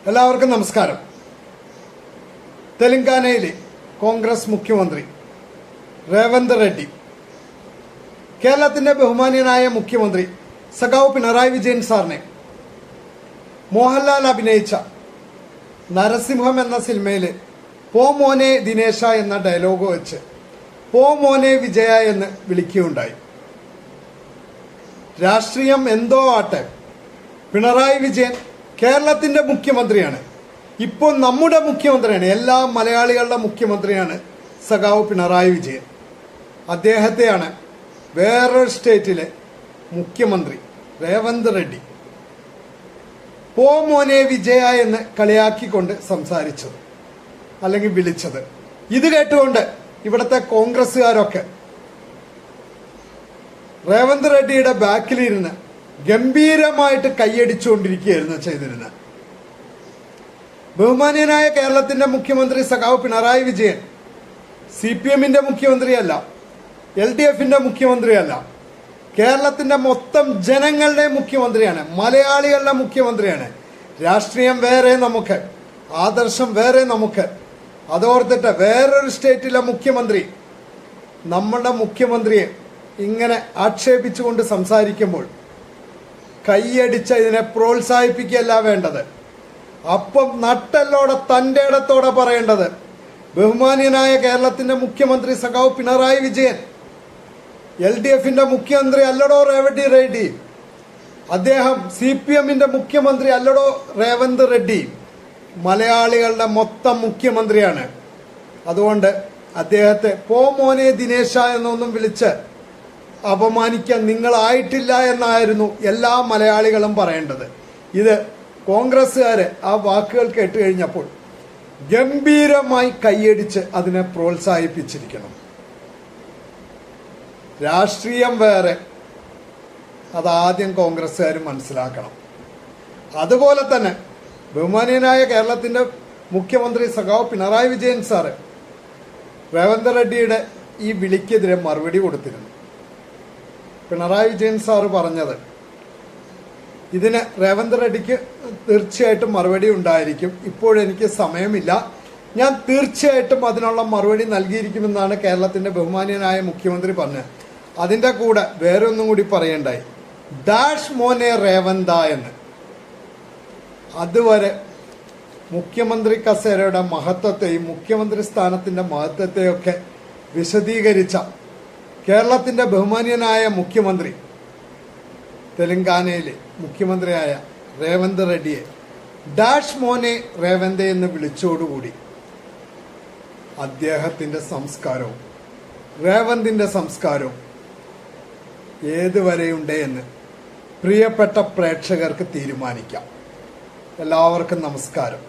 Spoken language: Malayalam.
എല്ലാവർക്കും നമസ്കാരം. തെലങ്കാനയിലെ കോൺഗ്രസ് മുഖ്യമന്ത്രി രേവന്ത് റെഡ്ഡി കേരളത്തിന്റെ ബഹുമാന്യനായ മുഖ്യമന്ത്രി സഖാവ് പിണറായി വിജയൻ സാറിനെ മോഹൻലാൽ അഭിനയിച്ച നരസിംഹം എന്ന സിനിമയിലെ പോ മോനെ ദിനേശ എന്ന ഡയലോഗ് വെച്ച് പോ മോനെ വിജയ എന്ന് വിളിക്കുകയുണ്ടായി. രാഷ്ട്രീയം എന്തോ ആട്ടെ, പിണറായി വിജയൻ കേരളത്തിന്റെ മുഖ്യമന്ത്രിയാണ്. ഇപ്പോൾ നമ്മുടെ മുഖ്യമന്ത്രിയാണ്, എല്ലാ മലയാളികളുടെ മുഖ്യമന്ത്രിയാണ് സഖാവ് പിണറായി വിജയൻ. അദ്ദേഹത്തെയാണ് വേറൊരു സ്റ്റേറ്റിലെ മുഖ്യമന്ത്രി രേവന്ത് റെഡ്ഡി പോ മോനെ വിജയ എന്ന് കളിയാക്കിക്കൊണ്ട് സംസാരിച്ചത് അല്ലെങ്കിൽ വിളിച്ചത്. ഇത് കേട്ടുകൊണ്ട് ഇവിടുത്തെ കോൺഗ്രസ്സുകാരൊക്കെ രേവന്ത് റെഡ്ഡിയുടെ ബാക്കിലിരുന്ന് ഗംഭീരമായിട്ട് കൈയടിച്ചുകൊണ്ടിരിക്കുകയായിരുന്നു ചെയ്തിരുന്നത്. ബഹുമാന്യനായ കേരളത്തിന്റെ മുഖ്യമന്ത്രി സഖാവ് പിണറായി വിജയൻ CPM-ന്റെ മുഖ്യമന്ത്രിയല്ല, LDF-ന്റെ മുഖ്യമന്ത്രിയല്ല, കേരളത്തിന്റെ മൊത്തം ജനങ്ങളുടെ മുഖ്യമന്ത്രിയാണ്, മലയാളികളുടെ മുഖ്യമന്ത്രിയാണ്. രാഷ്ട്രീയം വേറെ നമുക്ക്, ആദർശം വേറെ നമുക്ക്. അതോർത്തിട്ട് വേറൊരു സ്റ്റേറ്റിലെ മുഖ്യമന്ത്രി നമ്മുടെ മുഖ്യമന്ത്രിയെ ഇങ്ങനെ ആക്ഷേപിച്ചുകൊണ്ട് സംസാരിക്കുമ്പോൾ കൈയടിച്ച് ഇതിനെ പ്രോത്സാഹിപ്പിക്കുകയല്ല വേണ്ടത്. അപ്പം നട്ടെല്ലോടെ തൻ്റെ ഇടത്തോടെ പറയേണ്ടത് ബഹുമാന്യനായ കേരളത്തിന്റെ മുഖ്യമന്ത്രി സഖാവ് പിണറായി വിജയൻ LDF-ന്റെ മുഖ്യമന്ത്രി അല്ലടോ രേവന്ത് റെഡ്ഡി, അദ്ദേഹം CPM-ന്റെ മുഖ്യമന്ത്രി അല്ലടോ രേവന്ത് റെഡ്ഡി, മലയാളികളുടെ മൊത്തം മുഖ്യമന്ത്രിയാണ്. അതുകൊണ്ട് അദ്ദേഹത്തെ പോ മോനെ ദിനേശ എന്നൊന്നും വിളിച്ച് അപമാനിക്കാൻ നിങ്ങളായിട്ടില്ല എന്നായിരുന്നു എല്ലാ മലയാളികളും പറയേണ്ടത്. ഇത് കോൺഗ്രസ്സുകാര് ആ വാക്കുകൾ കേട്ട് കഴിഞ്ഞപ്പോൾ ഗംഭീരമായി കൈയടിച്ച് അതിനെ പ്രോത്സാഹിപ്പിച്ചിരിക്കണം. രാഷ്ട്രീയം വേറെ, അതാദ്യം കോൺഗ്രസ്സുകാർ മനസ്സിലാക്കണം. അതുപോലെ തന്നെ ബഹുമാന്യനായ കേരളത്തിന്റെ മുഖ്യമന്ത്രി സഖാവ് പിണറായി വിജയൻ സാറ് രേവന്ത് റെഡ്ഡിയുടെ ഈ വിളിക്കെതിരെ മറുപടി കൊടുത്തിരുന്നു. പിണറായി വിജയൻ സാറ് പറഞ്ഞത്, ഇതിന് രേവന്ത് റെഡ്ഡിക്ക് തീർച്ചയായിട്ടും മറുപടി ഉണ്ടായിരിക്കും, ഇപ്പോഴെനിക്ക് സമയമില്ല, ഞാൻ തീർച്ചയായിട്ടും അതിനുള്ള മറുപടി നൽകിയിരിക്കുമെന്നാണ് കേരളത്തിന്റെ ബഹുമാന്യനായ മുഖ്യമന്ത്രി പറഞ്ഞത്. അതിൻ്റെ കൂടെ വേറെ ഒന്നും കൂടി പറയണ്ടായി, ഡാഷ് മോനെ രേവന്ത എന്ന്. അതുവരെ മുഖ്യമന്ത്രി കസേരയുടെ മഹത്വത്തെയും മുഖ്യമന്ത്രി സ്ഥാനത്തിന്റെ മഹത്വത്തെയൊക്കെ വിശദീകരിച്ച കേരളത്തിന്റെ ബഹുമാന്യനായ മുഖ്യമന്ത്രി തെലങ്കാനയിലെ മുഖ്യമന്ത്രിയായ രേവന്ത് റെഡ്ഡിയെ ഡാഷ് മോനെ രേവന്ത് എന്ന് വിളിച്ചോടുകൂടി അദ്ദേഹത്തിന്റെ സംസ്കാരവും രേവന്തിന്റെ സംസ്കാരവും ഏതുവരെയുണ്ട് എന്ന് പ്രിയപ്പെട്ട പ്രേക്ഷകർക്ക് തീരുമാനിക്കാം. എല്ലാവർക്കും നമസ്കാരം.